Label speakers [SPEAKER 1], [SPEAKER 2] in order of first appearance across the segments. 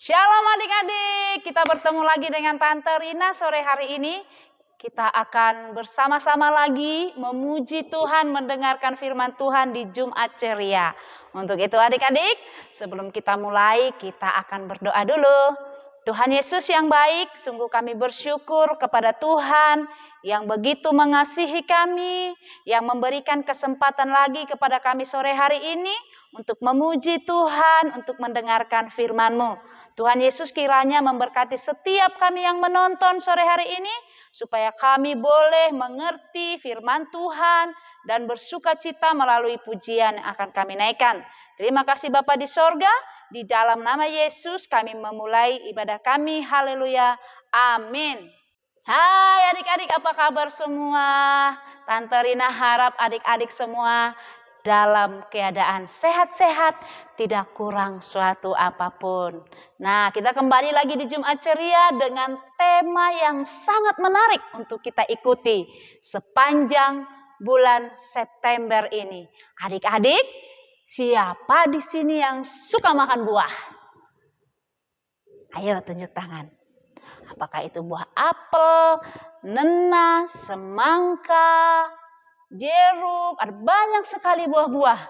[SPEAKER 1] Shalom adik-adik, kita bertemu lagi dengan Tante Rina sore hari ini. Kita akan bersama-sama lagi memuji Tuhan, mendengarkan firman Tuhan di Jumat Ceria. Untuk itu adik-adik, sebelum kita mulai, kita akan berdoa dulu. Tuhan Yesus yang baik, sungguh kami bersyukur kepada Tuhan yang begitu mengasihi kami, yang memberikan kesempatan lagi kepada kami sore hari ini untuk memuji Tuhan, untuk mendengarkan firman-Mu. Tuhan Yesus kiranya memberkati setiap kami yang menonton sore hari ini, supaya kami boleh mengerti firman Tuhan dan bersuka cita melalui pujian yang akan kami naikkan. Terima kasih Bapa di sorga, di dalam nama Yesus kami memulai ibadah kami. Haleluya, amin. Hai adik-adik, apa kabar semua? Tante Rina harap adik-adik semua dalam keadaan sehat-sehat, tidak kurang suatu apapun. Nah, kita kembali lagi di Jumat Ceria dengan tema yang sangat menarik untuk kita ikuti sepanjang bulan September ini. Adik-adik, siapa di sini yang suka makan buah? Ayo tunjuk tangan. Apakah itu buah apel, nanas, semangka, jeruk, ada banyak sekali buah-buah.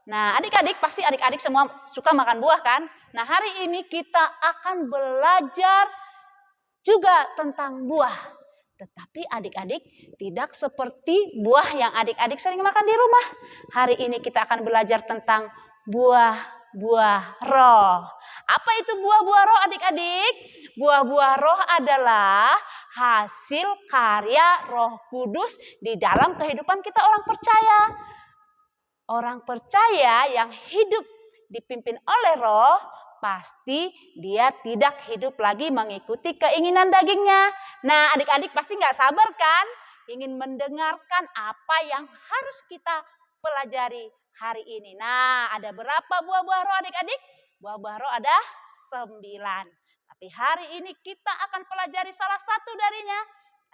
[SPEAKER 1] Nah, adik-adik pasti adik-adik semua suka makan buah kan? Nah, hari ini kita akan belajar juga tentang buah. Tetapi adik-adik tidak seperti buah yang adik-adik sering makan di rumah. Hari ini kita akan belajar tentang buah-buah roh. Apa itu buah-buah roh adik-adik? Buah-buah roh adalah hasil karya Roh Kudus di dalam kehidupan kita orang percaya. Orang percaya yang hidup dipimpin oleh roh, pasti dia tidak hidup lagi mengikuti keinginan dagingnya. Nah, adik-adik pasti nggak sabar kan? Ingin mendengarkan apa yang harus kita pelajari hari ini. Nah, ada berapa buah-buah roh adik-adik? Buah-buah roh ada 9. Tapi hari ini kita akan pelajari salah satu darinya.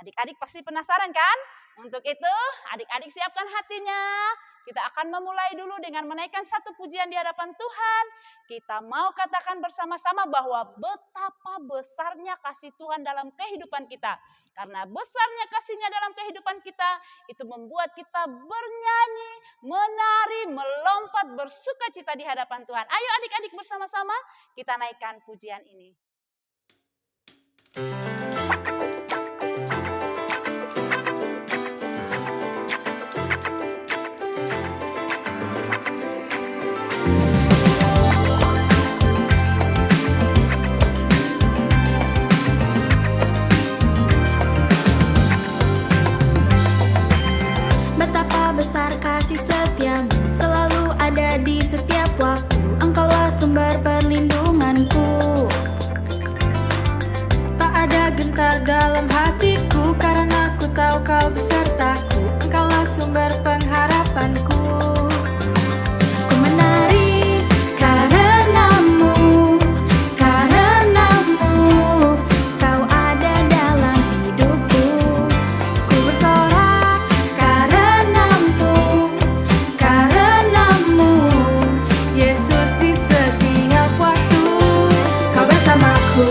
[SPEAKER 1] Adik-adik pasti penasaran kan? Untuk itu adik-adik siapkan hatinya. Kita akan memulai dulu dengan menaikkan satu pujian di hadapan Tuhan. Kita mau katakan bersama-sama bahwa betapa besarnya kasih Tuhan dalam kehidupan kita. Karena besarnya kasihnya dalam kehidupan kita, itu membuat kita bernyanyi, menari, melompat, bersuka cita di hadapan Tuhan. Ayo adik-adik bersama-sama kita naikkan pujian ini.
[SPEAKER 2] Betapa besar kasih setiamu, selalu ada di setiap waktu. Engkaulah sumber perlindunganku. Tak ada gentar dalam hatiku, karena ku tahu kau besertaku. Engkaulah sumber pengharapanku. Ku menari karenamu, karenamu. Kau ada dalam hidupku. Ku bersorak karenamu, karenamu. Yesus di setiap waktu, kau bersamaku.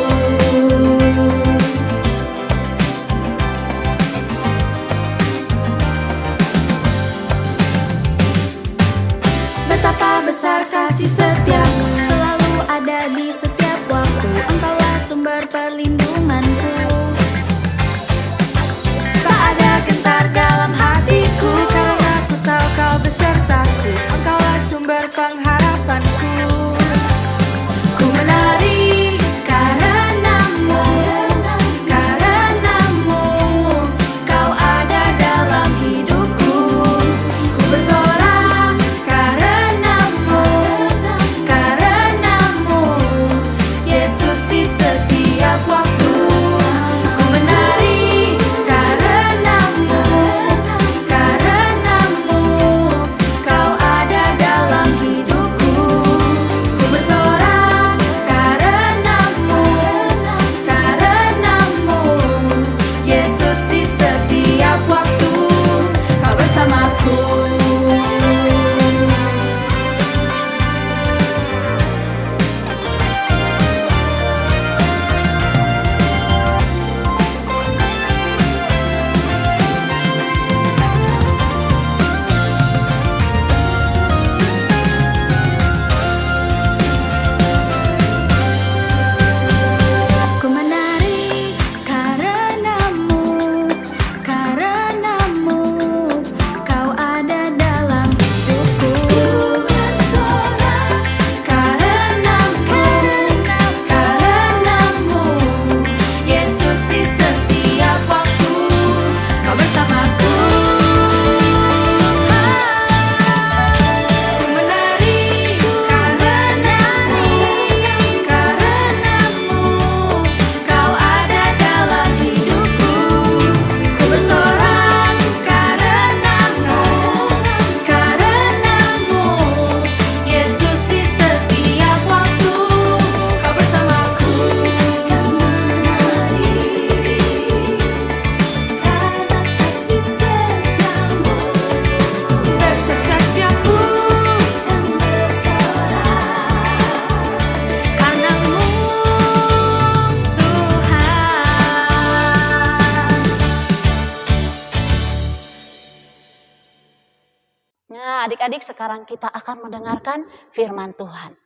[SPEAKER 1] adik-adik sekarang kita akan mendengarkan firman Tuhan.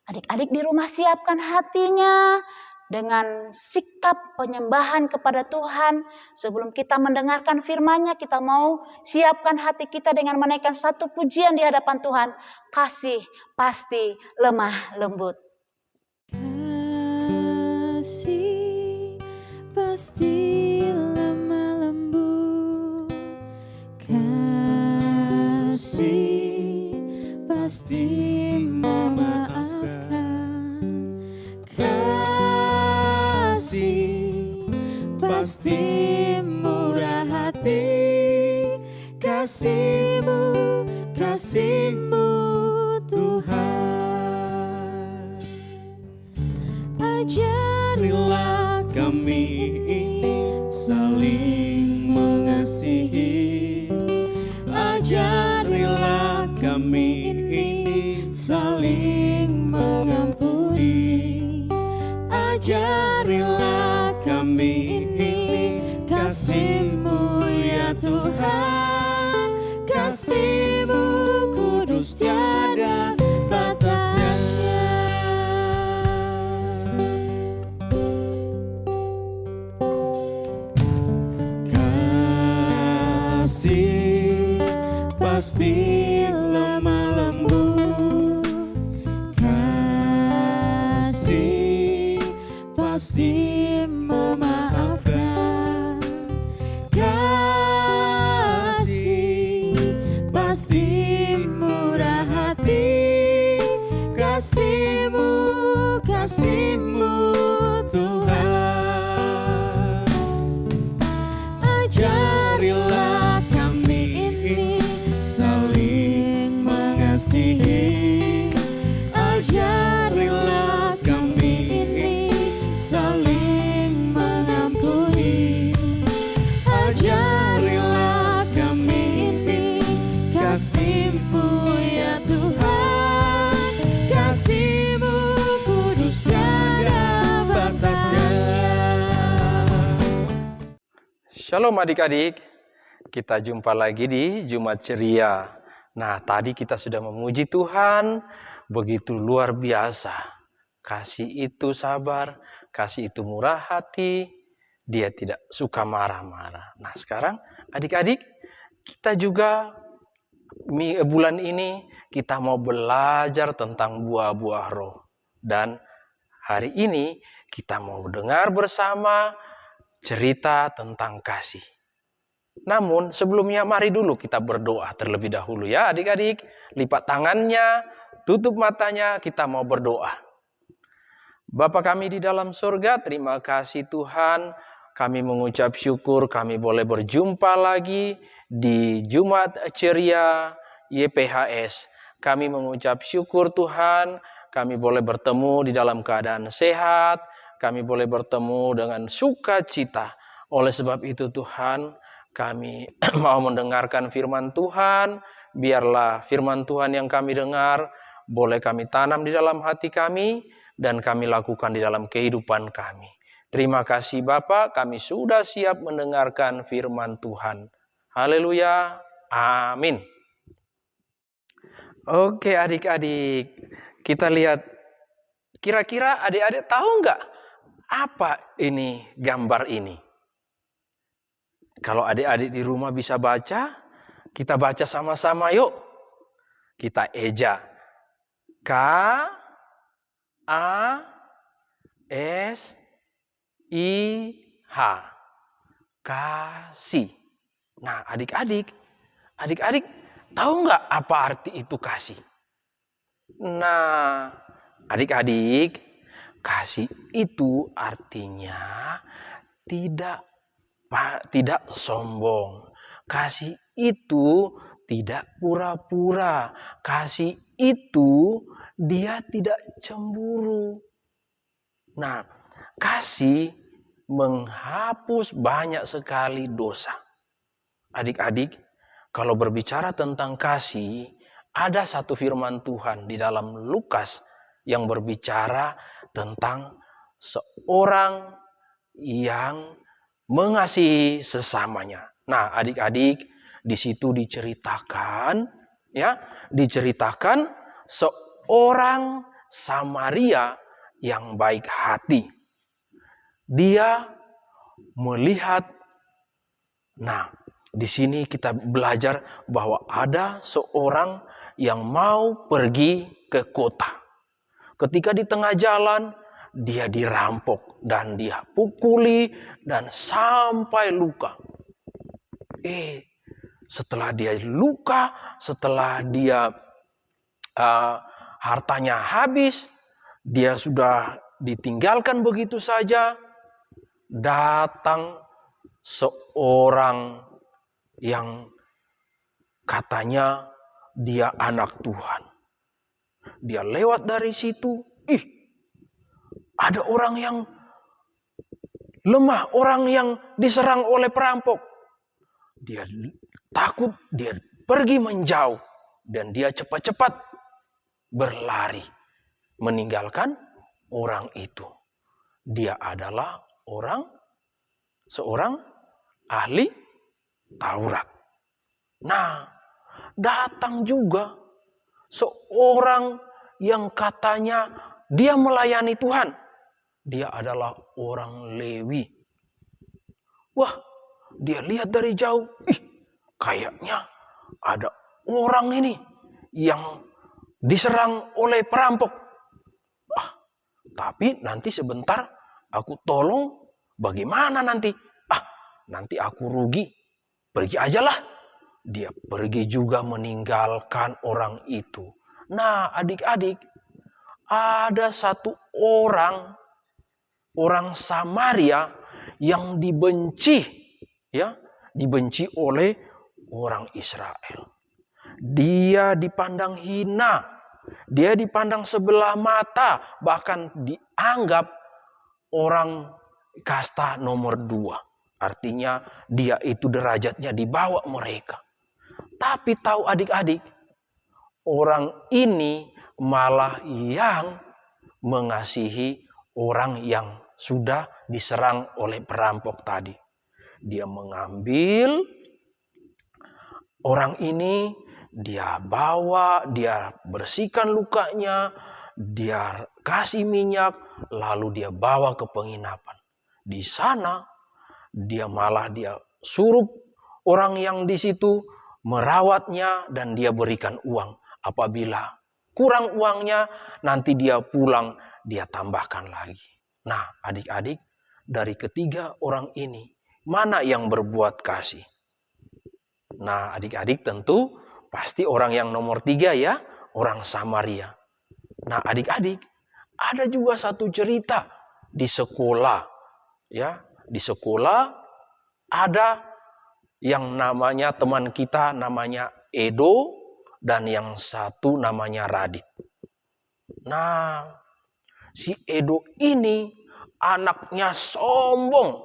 [SPEAKER 1] Adik-adik di rumah siapkan hatinya dengan sikap penyembahan kepada Tuhan. Sebelum kita mendengarkan firman-Nya, kita mau siapkan hati kita dengan menaikkan satu pujian di hadapan Tuhan. Kasih pasti lemah lembut.
[SPEAKER 2] Kasih pasti lemah lembut, kasih pasti memaafkan, kasih pasti murah hati, kasih-Mu, kasih-Mu Tuhan. Ajarilah kami saling mengasihi, ajarilah kami saling mengampuni, ajarilah kami kasih-Mu ya Tuhan, kasih-Mu kudus tiada batasnya. Kasih pasti lemah lembut, kasih pasti memaafkan, kasih pasti murah hati, kasih-Mu, kasih-Mu Tuhan. Ajarilah kami ini saling mengasihi, ajarilah kami ini saling mengampuni, ajarilah kami ini kasih-Mu ya Tuhan, kasih-Mu kudus tiada batasnya.
[SPEAKER 3] Shalom adik-adik, kita jumpa lagi di Jumat Ceria. Nah, tadi kita sudah memuji Tuhan, begitu luar biasa. Kasih itu sabar, kasih itu murah hati, Dia tidak suka marah-marah. Nah, sekarang adik-adik, kita juga bulan ini kita mau belajar tentang buah-buah roh. Dan hari ini kita mau dengar bersama cerita tentang kasih. Namun sebelumnya mari dulu kita berdoa terlebih dahulu ya adik-adik. Lipat tangannya, tutup matanya, kita mau berdoa. Bapa kami di dalam surga, terima kasih Tuhan. Kami mengucap syukur kami boleh berjumpa lagi di Jumat Ceria YPHS. Kami mengucap syukur Tuhan, kami boleh bertemu di dalam keadaan sehat. Kami boleh bertemu dengan sukacita. Oleh sebab itu Tuhan, kami mau mendengarkan firman Tuhan. Biarlah firman Tuhan yang kami dengar, boleh kami tanam di dalam hati kami, dan kami lakukan di dalam kehidupan kami. Terima kasih Bapa, kami sudah siap mendengarkan firman Tuhan. Haleluya, amin. Oke adik-adik, kita lihat. Kira-kira adik-adik tahu nggak? Apa ini gambar ini? Kalau adik-adik di rumah bisa baca, kita baca sama-sama yuk. Kita eja. K-A-S-I-H. Kasih. Nah adik-adik tahu nggak apa arti itu kasih? Nah adik-adik, kasih itu artinya tidak sombong. Kasih itu tidak pura-pura. Kasih itu dia tidak cemburu. Nah, kasih menghapus banyak sekali dosa. Adik-adik, kalau berbicara tentang kasih, ada satu firman Tuhan di dalam Lukas yang berbicara tentang seorang yang mengasihi sesamanya. Nah, adik-adik, di situ diceritakan ya, diceritakan seorang Samaria yang baik hati. Dia melihat, nah, di sini kita belajar bahwa ada seorang yang mau pergi ke kota. Ketika di tengah jalan, dia dirampok dan dia pukuli dan sampai luka. Setelah dia luka, setelah dia hartanya habis, dia sudah ditinggalkan begitu saja, datang seorang yang katanya dia anak Tuhan. Dia lewat dari situ, ada orang yang lemah, orang yang diserang oleh perampok. Dia takut, dia pergi menjauh, dan dia cepat-cepat berlari, meninggalkan orang itu. Dia adalah seorang ahli Taurat. Nah, datang juga seorang yang katanya dia melayani Tuhan. Dia adalah orang Lewi. Wah, dia lihat dari jauh. Kayaknya ada orang ini yang diserang oleh perampok. Tapi nanti sebentar aku tolong. Bagaimana nanti? Nanti aku rugi. Pergi ajalah. Dia pergi juga meninggalkan orang itu. Nah, adik-adik, ada satu orang Samaria yang dibenci, ya, dibenci oleh orang Israel. Dia dipandang hina, dia dipandang sebelah mata, bahkan dianggap orang kasta nomor 2. Artinya dia itu derajatnya di bawah mereka. Tapi tahu adik-adik, orang ini malah yang mengasihi orang yang sudah diserang oleh perampok tadi. Dia mengambil orang ini, dia bawa, dia bersihkan lukanya, dia kasih minyak, lalu dia bawa ke penginapan. Di sana dia suruh orang yang di situ merawatnya dan dia berikan uang. Apabila kurang uangnya, nanti dia pulang, dia tambahkan lagi. Nah, adik-adik, dari ketiga orang ini, mana yang berbuat kasih? Nah, adik-adik tentu pasti orang yang nomor 3 ya, orang Samaria. Nah, adik-adik, ada juga satu cerita di sekolah. Ya, di sekolah ada yang namanya teman kita namanya Edo dan yang satu namanya Radit. Nah, si Edo ini anaknya sombong.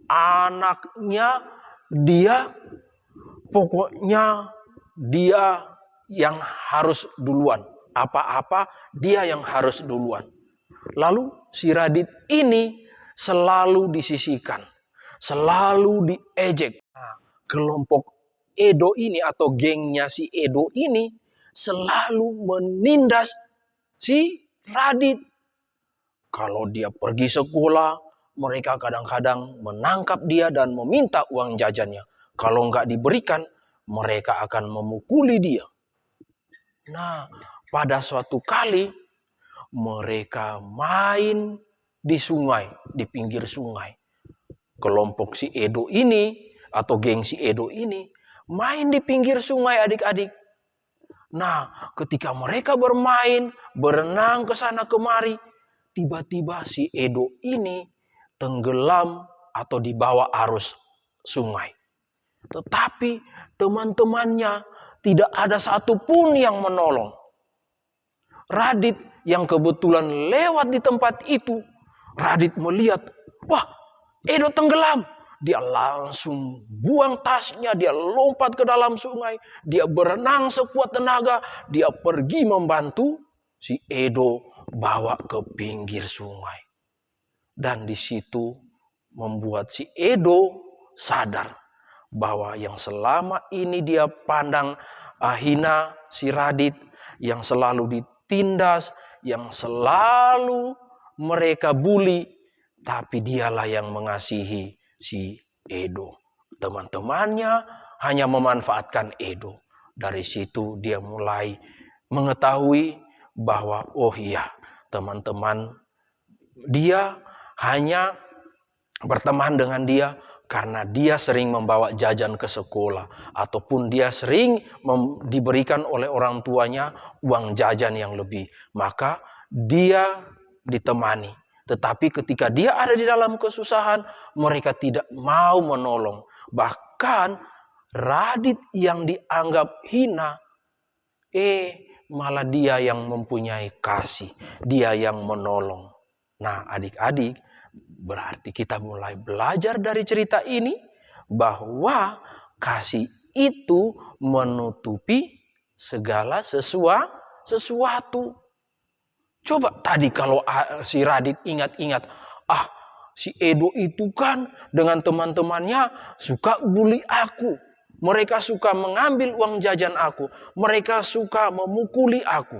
[SPEAKER 3] Anaknya pokoknya dia yang harus duluan. Apa-apa dia yang harus duluan. Lalu si Radit ini selalu disisihkan, selalu diejek. Nah, kelompok Edo ini atau gengnya si Edo ini selalu menindas si Radit. Kalau dia pergi sekolah, mereka kadang-kadang menangkap dia dan meminta uang jajannya. Kalau nggak diberikan, mereka akan memukuli dia. Nah, pada suatu kali mereka main di sungai, di pinggir sungai. Kelompok si Edo ini atau geng si Edo ini main di pinggir sungai adik-adik. Nah, ketika mereka bermain, berenang ke sana kemari, tiba-tiba si Edo ini tenggelam atau dibawa arus sungai. Tetapi teman-temannya tidak ada satupun yang menolong. Radit yang kebetulan lewat di tempat itu, Radit melihat, wah, Edo tenggelam. Dia langsung buang tasnya, dia lompat ke dalam sungai, dia berenang sekuat tenaga, dia pergi membantu si Edo bawa ke pinggir sungai. Dan di situ membuat si Edo sadar bahwa yang selama ini dia pandang Hina si Radit, yang selalu ditindas, yang selalu mereka bully, tapi dialah yang mengasihi si Edo. Teman-temannya hanya memanfaatkan Edo. Dari situ dia mulai mengetahui bahwa oh iya, teman-teman dia hanya berteman dengan dia karena dia sering membawa jajan ke sekolah, ataupun dia sering diberikan oleh orang tuanya uang jajan yang lebih, maka dia ditemani. Tetapi ketika dia ada di dalam kesusahan, mereka tidak mau menolong. Bahkan Radit yang dianggap hina, malah dia yang mempunyai kasih, dia yang menolong. Nah, adik-adik, berarti kita mulai belajar dari cerita ini bahwa kasih itu menutupi segala sesuatu. Coba tadi kalau si Radit ingat-ingat, si Edo itu kan dengan teman-temannya suka bully aku. Mereka suka mengambil uang jajan aku. Mereka suka memukuli aku.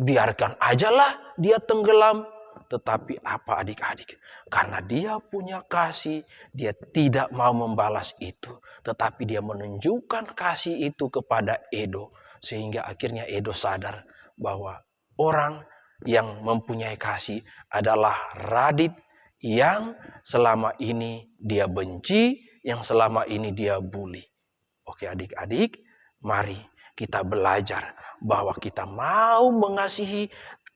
[SPEAKER 3] Biarkan ajalah dia tenggelam. Tetapi apa adik-adik? Karena dia punya kasih, dia tidak mau membalas itu. Tetapi dia menunjukkan kasih itu kepada Edo. Sehingga akhirnya Edo sadar bahwa orang yang mempunyai kasih adalah Radit yang selama ini dia benci, yang selama ini dia bully. Oke adik-adik, mari kita belajar bahwa kita mau mengasihi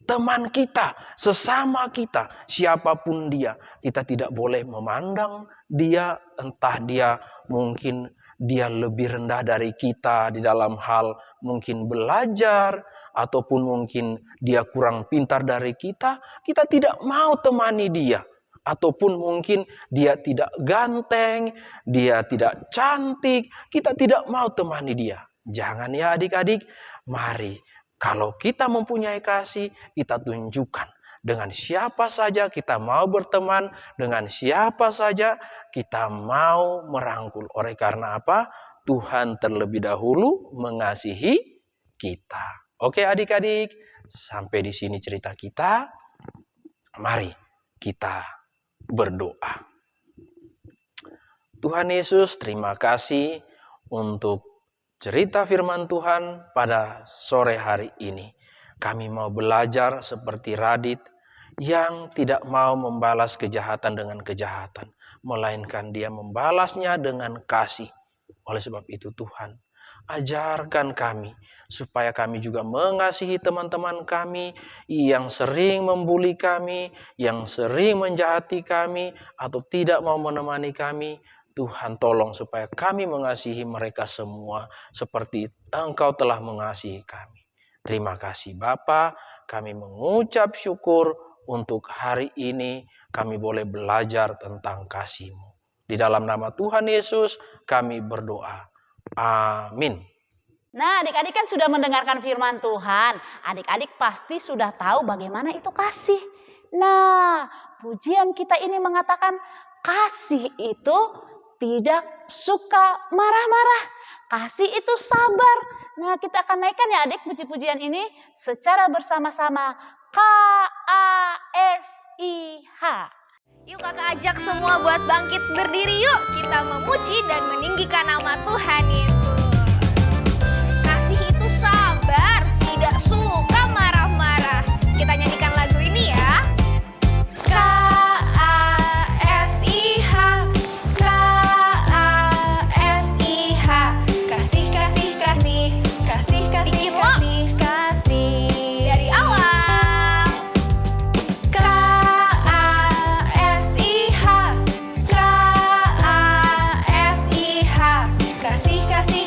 [SPEAKER 3] teman kita, sesama kita, siapapun dia. Kita tidak boleh memandang dia, entah dia mungkin dia lebih rendah dari kita di dalam hal mungkin belajar, ataupun mungkin dia kurang pintar dari kita. Kita tidak mau temani dia. Ataupun mungkin dia tidak ganteng, dia tidak cantik, kita tidak mau temani dia. Jangan ya adik-adik, mari kalau kita mempunyai kasih, kita tunjukkan. Dengan siapa saja kita mau berteman, dengan siapa saja kita mau merangkul. Oleh karena apa? Tuhan terlebih dahulu mengasihi kita. Oke adik-adik, sampai di sini cerita kita. Mari kita berdoa. Tuhan Yesus, terima kasih untuk cerita firman Tuhan pada sore hari ini. Kami mau belajar seperti Radit yang tidak mau membalas kejahatan dengan kejahatan, melainkan dia membalasnya dengan kasih. Oleh sebab itu Tuhan, ajarkan kami supaya kami juga mengasihi teman-teman kami yang sering membuli kami, yang sering menjahati kami, atau tidak mau menemani kami. Tuhan tolong supaya kami mengasihi mereka semua seperti Engkau telah mengasihi kami. Terima kasih Bapa, kami mengucap syukur untuk hari ini kami boleh belajar tentang kasih-Mu. Di dalam nama Tuhan Yesus kami berdoa. Amin.
[SPEAKER 1] Nah, adik-adik kan sudah mendengarkan firman Tuhan. Adik-adik pasti sudah tahu bagaimana itu kasih. Nah, pujian kita ini mengatakan kasih itu tidak suka marah-marah. Kasih itu sabar. Nah, kita akan naikkan ya adik puji-pujian ini secara bersama-sama. KASIH.
[SPEAKER 4] Yuk kakak ajak semua buat bangkit berdiri yuk. Kita memuji dan meninggikan nama Tuhan Yesus. Kasih itu sabar, tidak suka marah-marah. Kita nyanyikan lagu ini ya. KASIH, KASIH. Kasih, kasih, kasih, kasih, kasih, kasih, kasih. Dari awal. KASIH, KASIH. Kasih, kasih,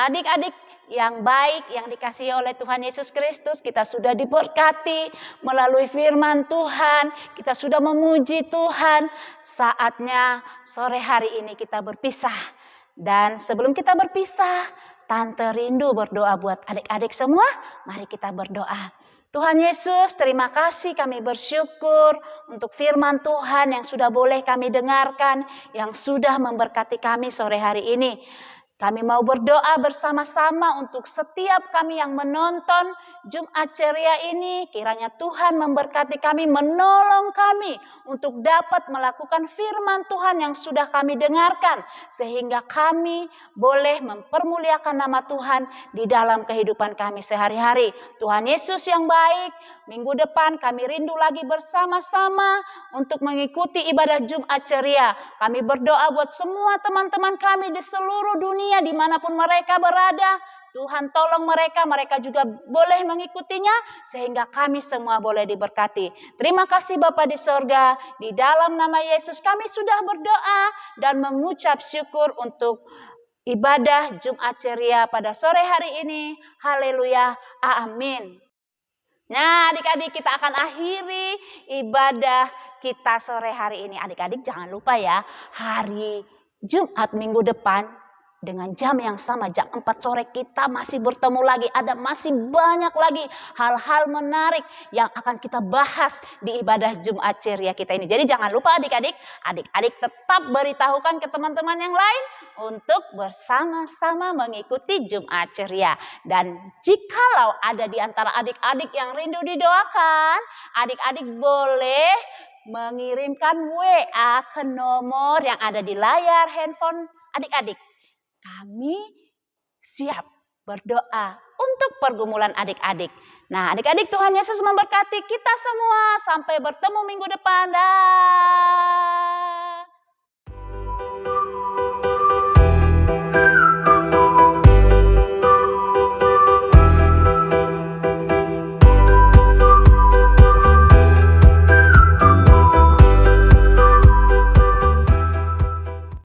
[SPEAKER 1] Adik-adik yang baik yang dikasihi oleh Tuhan Yesus Kristus, kita sudah diberkati melalui firman Tuhan, kita sudah memuji Tuhan. Saatnya sore hari ini kita berpisah. Dan sebelum kita berpisah, Tante rindu berdoa buat adik-adik semua. Mari kita berdoa. Tuhan Yesus, terima kasih, kami bersyukur untuk firman Tuhan yang sudah boleh kami dengarkan, yang sudah memberkati kami sore hari ini. Kami mau berdoa bersama-sama untuk setiap kami yang menonton Jumat Ceria ini. Kiranya Tuhan memberkati kami, menolong kami untuk dapat melakukan firman Tuhan yang sudah kami dengarkan. Sehingga kami boleh mempermuliakan nama Tuhan di dalam kehidupan kami sehari-hari. Tuhan Yesus yang baik, minggu depan kami rindu lagi bersama-sama untuk mengikuti ibadah Jumat Ceria. Kami berdoa buat semua teman-teman kami di seluruh dunia, dimanapun mereka berada. Tuhan tolong mereka, mereka juga boleh mengikutinya sehingga kami semua boleh diberkati. Terima kasih Bapa di sorga, di dalam nama Yesus kami sudah berdoa dan mengucap syukur untuk ibadah Jumat Ceria pada sore hari ini. Haleluya, amin. Nah, adik-adik, kita akan akhiri ibadah kita sore hari ini. Adik-adik jangan lupa ya, hari Jumat minggu depan dengan jam yang sama, jam 4 sore kita masih bertemu lagi. Ada masih banyak lagi hal-hal menarik yang akan kita bahas di ibadah Jumat Ceria kita ini. Jadi jangan lupa adik-adik tetap beritahukan ke teman-teman yang lain untuk bersama-sama mengikuti Jumat Ceria. Dan jikalau ada di antara adik-adik yang rindu didoakan, adik-adik boleh mengirimkan WA ke nomor yang ada di layar handphone adik-adik. Kami siap berdoa untuk pergumulan adik-adik. Nah, adik-adik, Tuhan Yesus memberkati kita semua. Sampai bertemu minggu depan. Dah.